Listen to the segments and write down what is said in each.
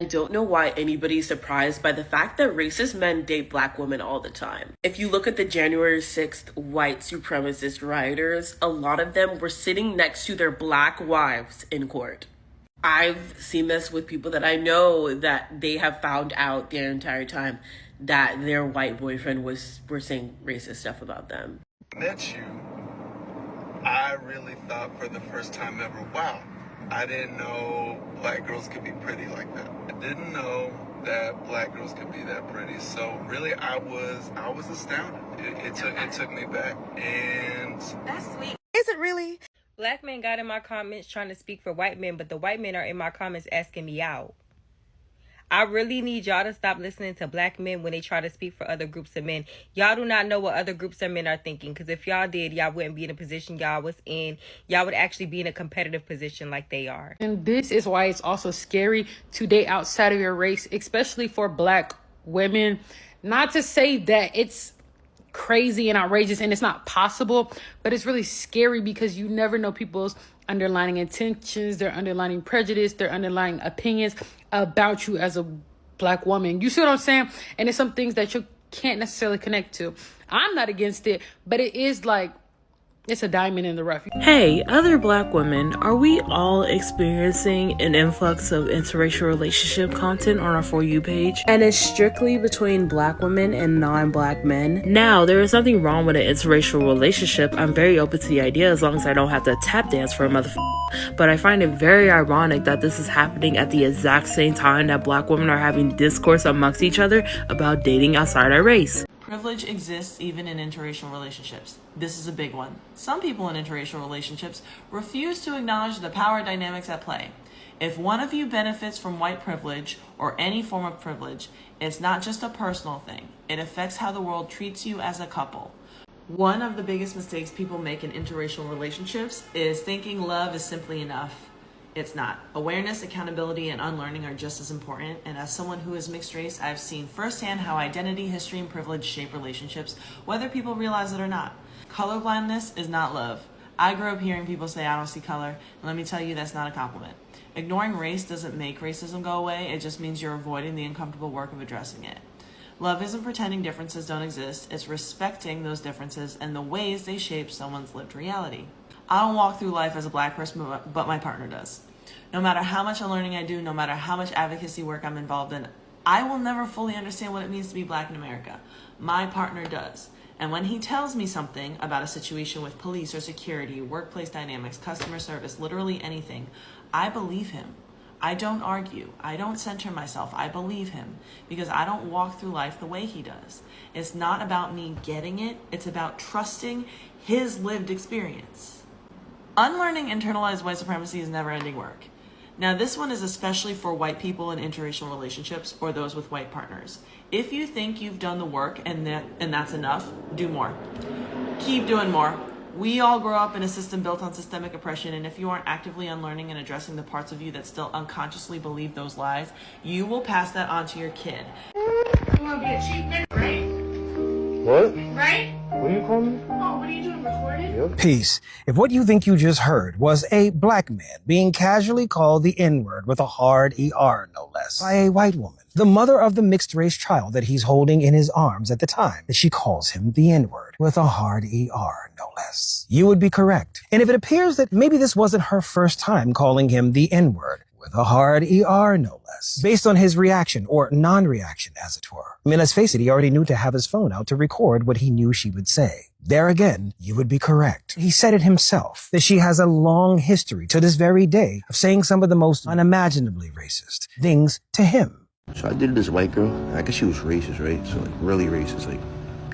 I don't know why anybody's surprised by the fact that racist men date black women all the time. If you look at the January 6th white supremacist rioters, a lot of them were sitting next to their black wives in court. I've seen this with people that I know that they have found out their entire time that their white boyfriend were saying racist stuff about them. Met you, I really thought for the first time ever, wow, I didn't know black girls could be pretty like that. I didn't know that black girls could be that pretty. So really, I was astounded. It took me back, and that's sweet. Is it really? Black men got in my comments trying to speak for white men, but the white men are in my comments asking me out. I really need y'all to stop listening to black men when they try to speak for other groups of men. Y'all do not know what other groups of men are thinking, because if y'all did, y'all wouldn't be in the position y'all was in. Y'all would actually be in a competitive position like they are. And this is why it's also scary to date outside of your race, especially for black women. Not to say that it's crazy and outrageous and it's not possible, but it's really scary because you never know people's underlying intentions, their underlying prejudice, their underlying opinions about you as a black woman. You see what I'm saying? And it's some things that you can't necessarily connect to. I'm not against it, but it is like, it's a diamond in the rough. Hey, other black women, are we all experiencing an influx of interracial relationship content on our For You page? And it's strictly between black women and non-black men? Now, there is nothing wrong with an interracial relationship. I'm very open to the idea as long as I don't have to tap dance for a motherfucker. But I find it very ironic that this is happening at the exact same time that black women are having discourse amongst each other about dating outside our race. Privilege exists even in interracial relationships. This is a big one. Some people in interracial relationships refuse to acknowledge the power dynamics at play. If one of you benefits from white privilege or any form of privilege, it's not just a personal thing. It affects how the world treats you as a couple. One of the biggest mistakes people make in interracial relationships is thinking love is simply enough. It's not. Awareness, accountability, and unlearning are just as important. And as someone who is mixed race, I've seen firsthand how identity, history, and privilege shape relationships, whether people realize it or not. Colorblindness is not love. I grew up hearing people say, I don't see color. And let me tell you, that's not a compliment. Ignoring race doesn't make racism go away. It just means you're avoiding the uncomfortable work of addressing it. Love isn't pretending differences don't exist. It's respecting those differences and the ways they shape someone's lived reality. I don't walk through life as a black person, but my partner does. No matter how much unlearning I do, no matter how much advocacy work I'm involved in, I will never fully understand what it means to be black in America. My partner does. And when he tells me something about a situation with police or security, workplace dynamics, customer service, literally anything, I believe him. I don't argue. I don't center myself. I believe him because I don't walk through life the way he does. It's not about me getting it. It's about trusting his lived experience. Unlearning internalized white supremacy is never-ending work. Now, this one is especially for white people in interracial relationships or those with white partners. If you think you've done the work and that's enough, do more. Keep doing more. We all grow up in a system built on systemic oppression, and if you aren't actively unlearning and addressing the parts of you that still unconsciously believe those lies, you will pass that on to your kid. You want to be a cheap nigga, right? What? Right? What are you calling me? Oh, what are you doing, recorded? Yep. Peace. If what you think you just heard was a black man being casually called the N-word with a hard ER, no less, by a white woman, the mother of the mixed-race child that he's holding in his arms at the time that she calls him the N-word with a hard ER, no less, you would be correct. And if it appears that maybe this wasn't her first time calling him the N-word with a hard ER, no less, based on his reaction or non-reaction, as it were. I mean, let's face it, he already knew to have his phone out to record what he knew she would say. There again, you would be correct. He said it himself, that she has a long history to this very day of saying some of the most unimaginably racist things to him. So I dated this white girl. I guess she was racist, right? So like really racist, like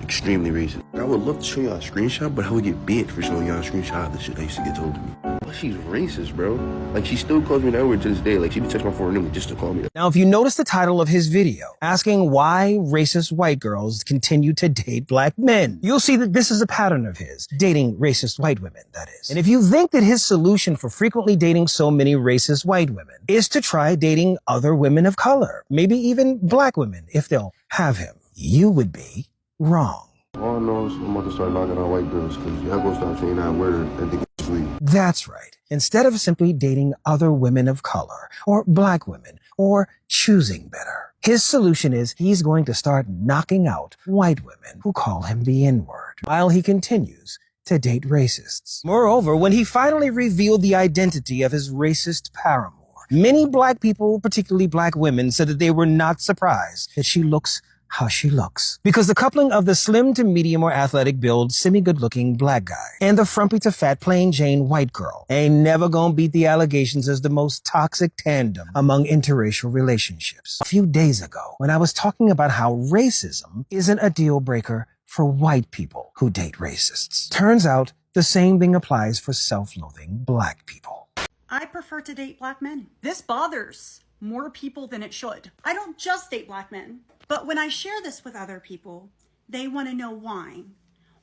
extremely racist. I would love to show y'all a screenshot, but I would get banned for showing y'all a screenshot of the shit that used to get told to me. But she's racist, bro. Like she still calls me that word to this day. Like she be touching my phone just to call me that. Now, if you notice the title of his video, asking why racist white girls continue to date black men, you'll see that this is a pattern of his, dating racist white women, that is. And if you think that his solution for frequently dating so many racist white women is to try dating other women of color, maybe even black women, if they'll have him, you would be wrong. All I know is I'm about to start knocking on white girls because y'all gonna stop saying that word and think it's sweet. That's right. Instead of simply dating other women of color or black women or choosing better, his solution is he's going to start knocking out white women who call him the N-word while he continues to date racists. Moreover, when he finally revealed the identity of his racist paramour, many black people, particularly black women, said that they were not surprised that she looks how she looks. Because the coupling of the slim to medium or athletic build, semi-good-looking black guy and the frumpy to fat plain Jane white girl ain't never gonna beat the allegations as the most toxic tandem among interracial relationships. A few days ago, when I was talking about how racism isn't a deal breaker for white people who date racists, turns out the same thing applies for self-loathing black people. I prefer to date black men. This bothers more people than it should. I don't just date black men, but when I share this with other people, they want to know why.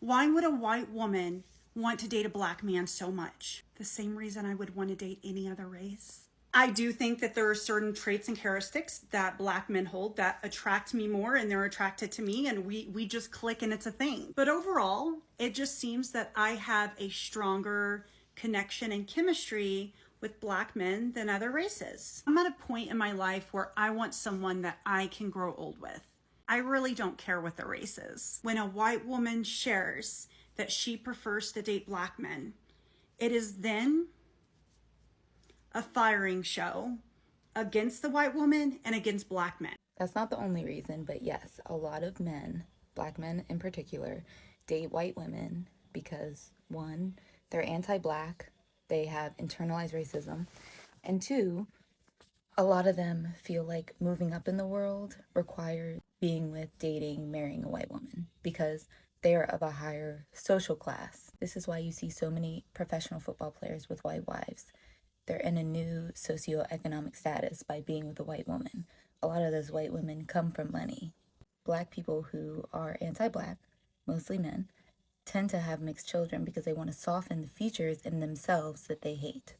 Why would a white woman want to date a black man so much? The same reason I would want to date any other race. I do think that there are certain traits and characteristics that black men hold that attract me more, and they're attracted to me, and we just click and it's a thing. But overall, it just seems that I have a stronger connection and chemistry with black men than other races. I'm at a point in my life where I want someone that I can grow old with. I really don't care what the race is. When a white woman shares that she prefers to date black men, it is then a firing show against the white woman and against black men. That's not the only reason, but yes, a lot of men, black men in particular, date white women because, one, they're anti-black, they have internalized racism, and two, a lot of them feel like moving up in the world requires being with, dating, marrying a white woman because they are of a higher social class. This is why you see so many professional football players with white wives. They're in a new socioeconomic status by being with a white woman. A lot of those white women come from money. Black people who are anti-black, mostly men, tend to have mixed children because they want to soften the features in themselves that they hate.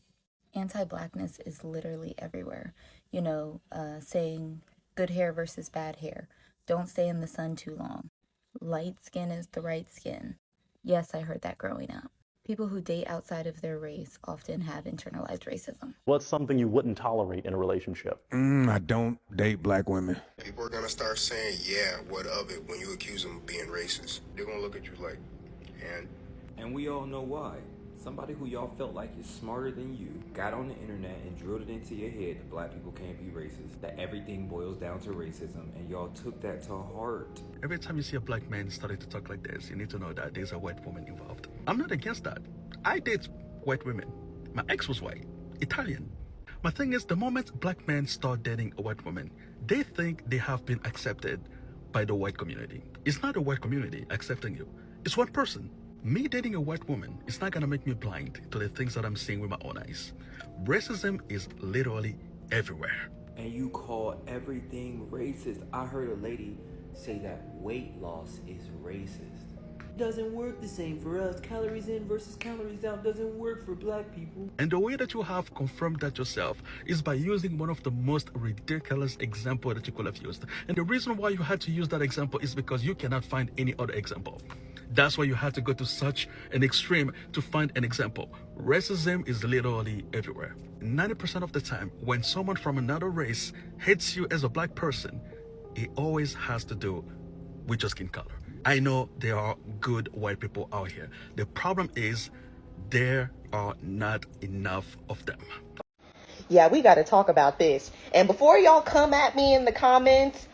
Anti-blackness is literally everywhere. You know, saying good hair versus bad hair. Don't stay in the sun too long. Light skin is the right skin. Yes, I heard that growing up. People who date outside of their race often have internalized racism. What's something you wouldn't tolerate in a relationship? I don't date black women. People are gonna start saying, yeah, what of it, when you accuse them of being racist. They're gonna look at you like, And we all know why. Somebody who y'all felt like is smarter than you got on the internet and drilled it into your head that black people can't be racist, that everything boils down to racism, and y'all took that to heart. Every time you see a black man starting to talk like this, you need to know that there's a white woman involved. I'm not against that. I date white women. My ex was white, Italian. My thing is, the moment black men start dating a white woman, they think they have been accepted by the white community. It's not a white community accepting you. It's one person. Me dating a white woman is not gonna make me blind to the things that I'm seeing with my own eyes. Racism is literally everywhere. And you call everything racist. I heard a lady say that weight loss is racist. Doesn't work the same for us. Calories in versus calories out doesn't work for black people. And the way that you have confirmed that yourself is by using one of the most ridiculous examples that you could have used. And the reason why you had to use that example is because you cannot find any other example. That's why you had to go to such an extreme to find an example. Racism is literally everywhere. 90% of the time, when someone from another race hates you as a black person, it always has to do with your skin color. I know there are good white people out here. The problem is there are not enough of them. Yeah, we got to talk about this. And before y'all come at me in the comments,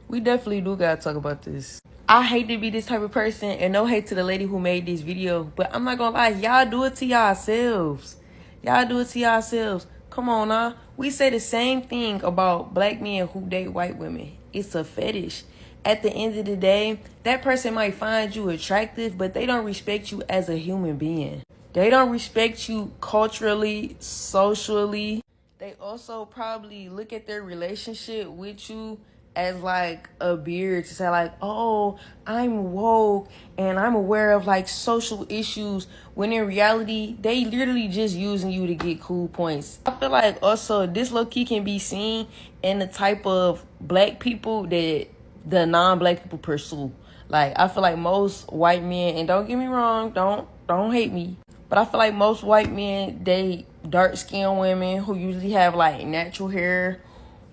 we definitely do got to talk about this. I hate to be this type of person, and no hate to the lady who made this video, but I'm not gonna lie, y'all do it to yourselves. Y'all do it to yourselves. Come on now. We say the same thing about black men who date white women. It's a fetish. At the end of the day, that person might find you attractive, but they don't respect you as a human being. They don't respect you culturally, socially. They also probably look at their relationship with you as like a beard to say like, oh, I'm woke and I'm aware of like social issues, when in reality they literally just using you to get cool points. I feel like also this low-key can be seen in the type of black people that the non-black people pursue. Like I feel like most white men, and don't get me wrong, don't hate me, But I feel like most white men date dark-skinned women who usually have like natural hair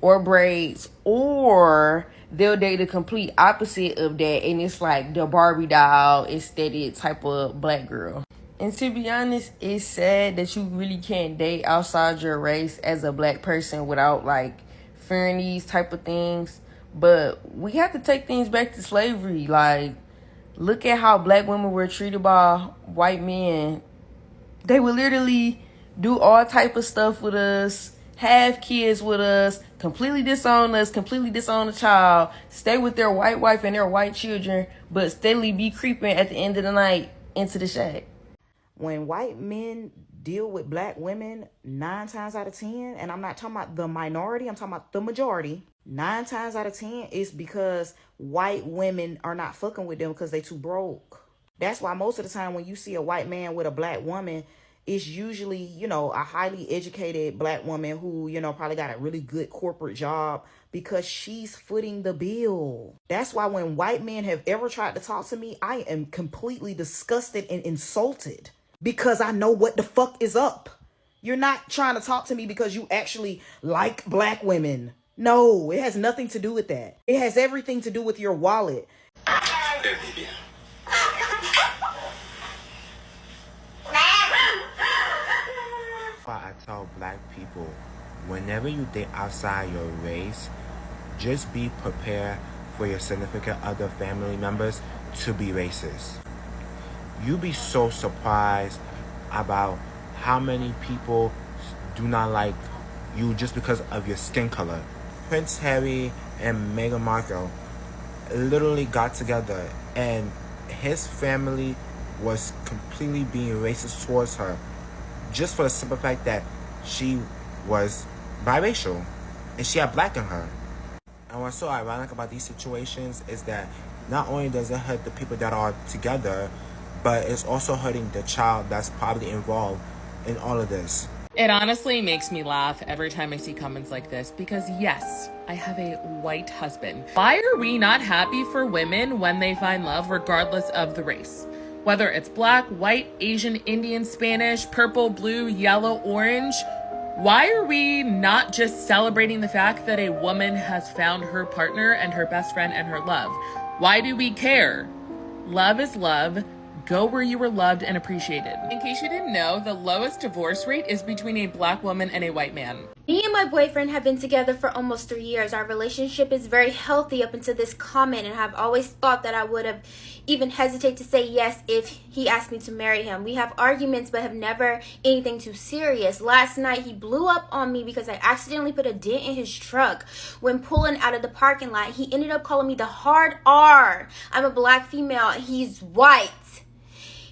or braids, or they'll date the complete opposite of that, and it's like the Barbie doll aesthetic type of black girl. And to be honest, it's sad that you really can't date outside your race as a black person without like fearing these type of things. But we have to take things back to slavery. Like, look at how black women were treated by white men. They would literally do all type of stuff with us, have kids with us, completely disown us, completely disown the child, stay with their white wife and their white children, but steadily be creeping at the end of the night into the shack. When white men deal with black women, 9 times out of 10, and I'm not talking about the minority, I'm talking about the majority, 9 times out of 10 is because white women are not fucking with them because they too broke. That's why most of the time when you see a white man with a black woman, it's usually, you know, a highly educated black woman who, you know, probably got a really good corporate job because she's footing the bill. That's why when white men have ever tried to talk to me, I am completely disgusted and insulted because I know what the fuck is up. You're not trying to talk to me because you actually like black women. No, it has nothing to do with that. It has everything to do with your wallet. I tell black people, whenever you date outside your race, just be prepared for your significant other family members to be racist. You'll be so surprised about how many people do not like you just because of your skin color. Prince Harry and Meghan Markle literally got together and his family was completely being racist towards her just for the simple fact that she was biracial and she had black in her. And what's so ironic about these situations is that not only does it hurt the people that are together, but it's also hurting the child that's probably involved in all of this. It honestly makes me laugh every time I see comments like this because yes, I have a white husband. Why are we not happy for women when they find love regardless of the race? Whether it's black, white, Asian, Indian, Spanish, purple, blue, yellow, orange, why are we not just celebrating the fact that a woman has found her partner and her best friend and her love? Why do we care? Love is love. Go where you were loved and appreciated. In case you didn't know, the lowest divorce rate is between a black woman and a white man. Me and my boyfriend have been together for almost 3 years. Our relationship is very healthy up until this comment, and I've always thought that I would have even hesitated to say yes if he asked me to marry him. We have arguments but have never anything too serious. Last night he blew up on me because I accidentally put a dent in his truck when pulling out of the parking lot. He ended up calling me the hard R. I'm a black female and he's white.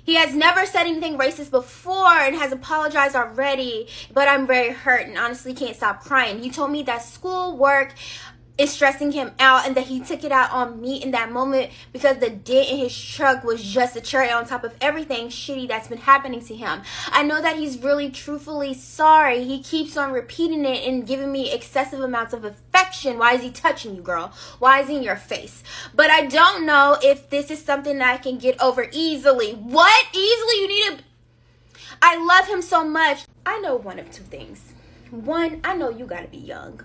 He has never said anything racist before and has apologized already, but I'm very hurt and honestly can't stop crying. He told me that school work is stressing him out and that he took it out on me in that moment because the dent in his truck was just a cherry on top of everything shitty that's been happening to him. I know that he's really truthfully sorry. He keeps on repeating it and giving me excessive amounts of affection. Why is he touching you, girl? Why is he in your face? But I don't know if this is something that I can get over easily. What? Easily? You need to... I love him so much. I know one of two things. One, I know you gotta be young.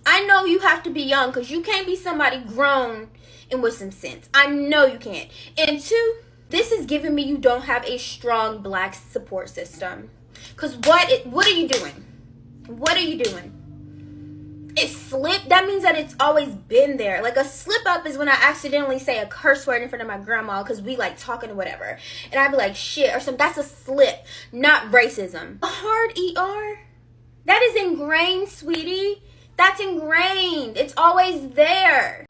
I know you have to be young because you can't be somebody grown and with some sense. I know you can't. And two, this is giving me you don't have a strong black support system. Because what are you doing? What are you doing? It slipped? That means that it's always been there. Like a slip up is when I accidentally say a curse word in front of my grandma because we like talking or whatever. And I'd be like shit or something. That's a slip, not racism. A hard ER? That is ingrained, sweetie. That's ingrained. It's always there.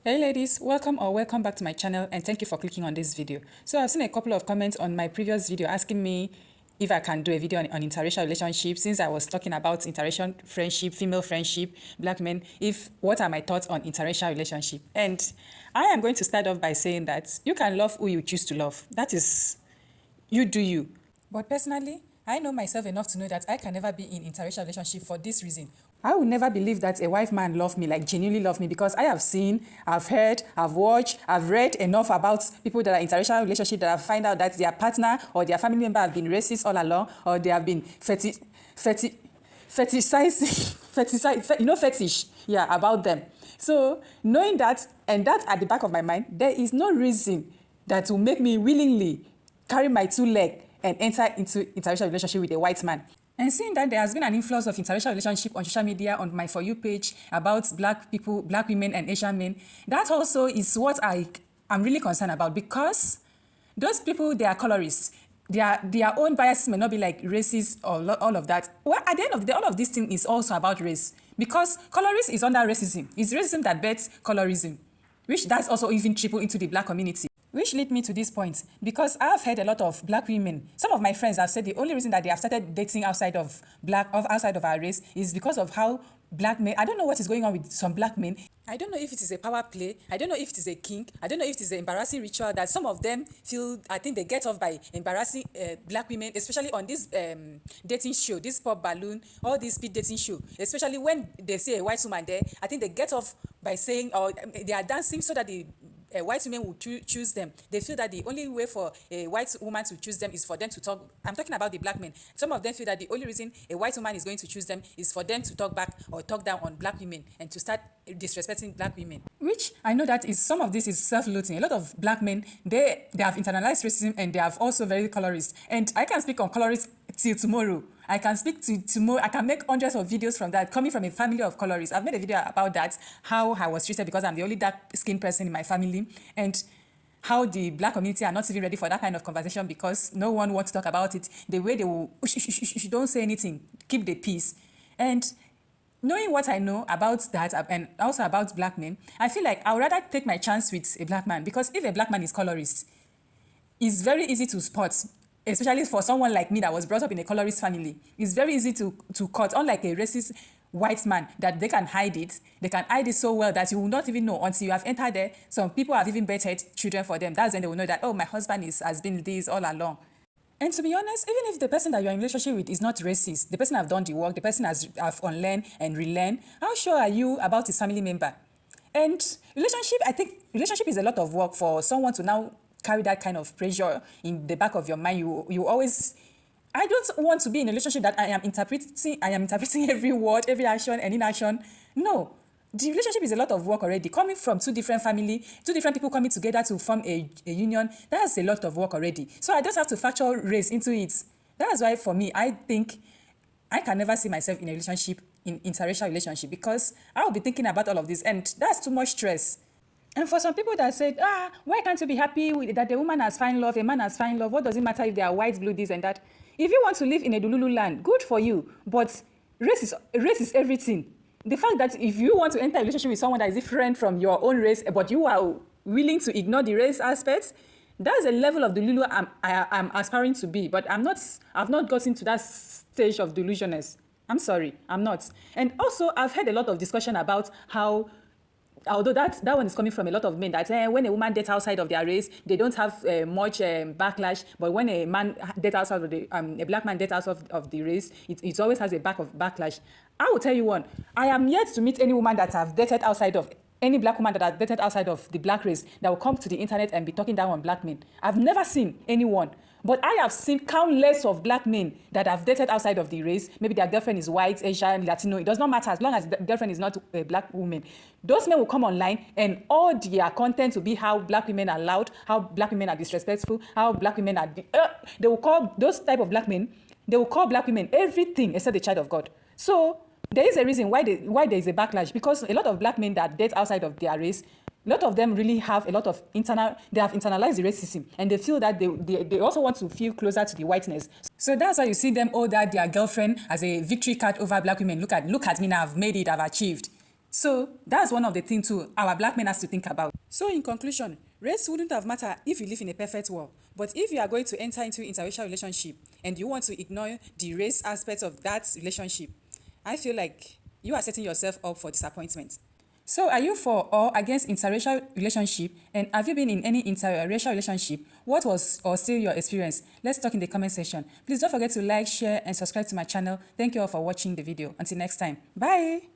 Hey ladies, welcome back to my channel and thank you for clicking on this video. So I've seen a couple of comments on my previous video asking me if I can do a video on interracial relationships since I was talking about interracial friendship, female friendship, black men, what are my thoughts on interracial relationship. And I am going to start off by saying that you can love who you choose to love. That is, you do you. But personally, I know myself enough to know that I can never be in interracial relationship for this reason. I would never believe that a white man loved me, like genuinely loved me, because I have seen, I've heard, I've watched, I've read enough about people that are in interracial relationship that I find out that their partner or their family member have been racist all along, or they have been fetishizing, fetish, yeah, about them. So knowing that, and that at the back of my mind, there is no reason that will make me willingly carry my two legs and enter into interracial relationship with a white man. And seeing that there has been an influx of interracial relationship on social media, on my For You page, about black people, black women and Asian men, that also is what I'm really concerned about, because those people, they are colorists. Their own biases may not be like racist or all of that. Well, at the end of the day, all of this thing is also about race, because colorist is under racism. It's racism that bets colorism, which that's also even triple into the black community. Which lead me to this point, because I have heard a lot of black women. Some of my friends have said the only reason that they have started dating outside of our race is because of how black men, I don't know what is going on with some black men. I don't know if it is a power play. I don't know if it is a kink. I don't know if it is an embarrassing ritual that some of them feel, I think they get off by embarrassing black women, especially on this dating show, this pop balloon, all this speed dating show, especially when they see a white woman there. I think they get off by saying, or they are dancing so that the white women will choose them. They feel that the only way for a white woman to choose them is for them to talk. I'm talking about the black men. Some of them feel that the only reason a white woman is going to choose them is for them to talk back or talk down on black women and to start disrespecting black women. Which I know that is, some of this is self-loathing. A lot of black men, they have internalized racism, and they have also very colorist. And I can speak on colorist till tomorrow. I can speak to tomorrow. I can make hundreds of videos from that, coming from a family of colorists. I've made a video about that, how I was treated because I'm the only dark-skinned person in my family, and how the black community are not even ready for that kind of conversation because no one wants to talk about it. The way they will, don't say anything, keep the peace. And knowing what I know about that, and also about black men, I feel like I would rather take my chance with a black man, because if a black man is colorist, it's very easy to spot. Especially for someone like me that was brought up in a colorist family, it's very easy to cut. Unlike a racist white man, that they can hide it. They can hide it so well that you will not even know until you have entered there. Some people have even bettered children for them. That's when they will know that, oh, my husband has been this all along. And to be honest, even if the person that you're in a relationship with is not racist, the person have done the work, the person have unlearned and relearned, how sure are you about his family member? And I think relationship is a lot of work for someone to now carry that kind of pressure in the back of your mind. You always, I don't want to be in a relationship that I am interpreting every word, every action and inaction. No, the relationship is a lot of work already. Coming from two different people coming together to form a union, that's a lot of work already. So I just have to factor race into it. That's why for me, I think I can never see myself in a relationship, in interracial relationship, because I will be thinking about all of this, and that's too much stress. And for some people that said, why can't you be happy with that the woman has found love, a man has found love? What does it matter if they are white, blue, this and that? If you want to live in a Dululu land, good for you. But race is everything. The fact that if you want to enter a relationship with someone that is different from your own race, but you are willing to ignore the race aspects, that's a level of Dululu I'm aspiring to be. But I've not gotten to that stage of delusioness. I'm sorry, I'm not. And also, I've heard a lot of discussion about how, although that one is coming from a lot of men, that when a woman dates outside of their race, they don't have much backlash. But when a man dates outside of a black man dates outside of the race, it always has a backlash. I will tell you one. I am yet to meet any woman that have dated outside of any black woman that has dated outside of the black race that will come to the internet and be talking down on black men. I've never seen anyone. But I have seen countless of black men that have dated outside of the race. Maybe their girlfriend is white, Asian, Latino. It does not matter as long as the girlfriend is not a black woman. Those men will come online and all their content will be how black women are loud, how black women are disrespectful, how black women are... they will call those type of black men, they will call black women everything except the child of God. So there is a reason why there is a backlash, because a lot of black men that date outside of their race, a lot of them really have a lot of they have internalized the racism, and they feel that they also want to feel closer to the whiteness. So that's why you see them hold out their girlfriend as a victory card over black women. Look at me now, I've made it, I've achieved. So that's one of the things too our black men has to think about. So in conclusion, race wouldn't have mattered if you live in a perfect world. But if you are going to enter into interracial relationship and you want to ignore the race aspects of that relationship, I feel like you are setting yourself up for disappointment. So are you for or against interracial relationship? And have you been in any interracial relationship? What was or still your experience? Let's talk in the comment section. Please don't forget to like, share, and subscribe to my channel. Thank you all for watching the video. Until next time. Bye.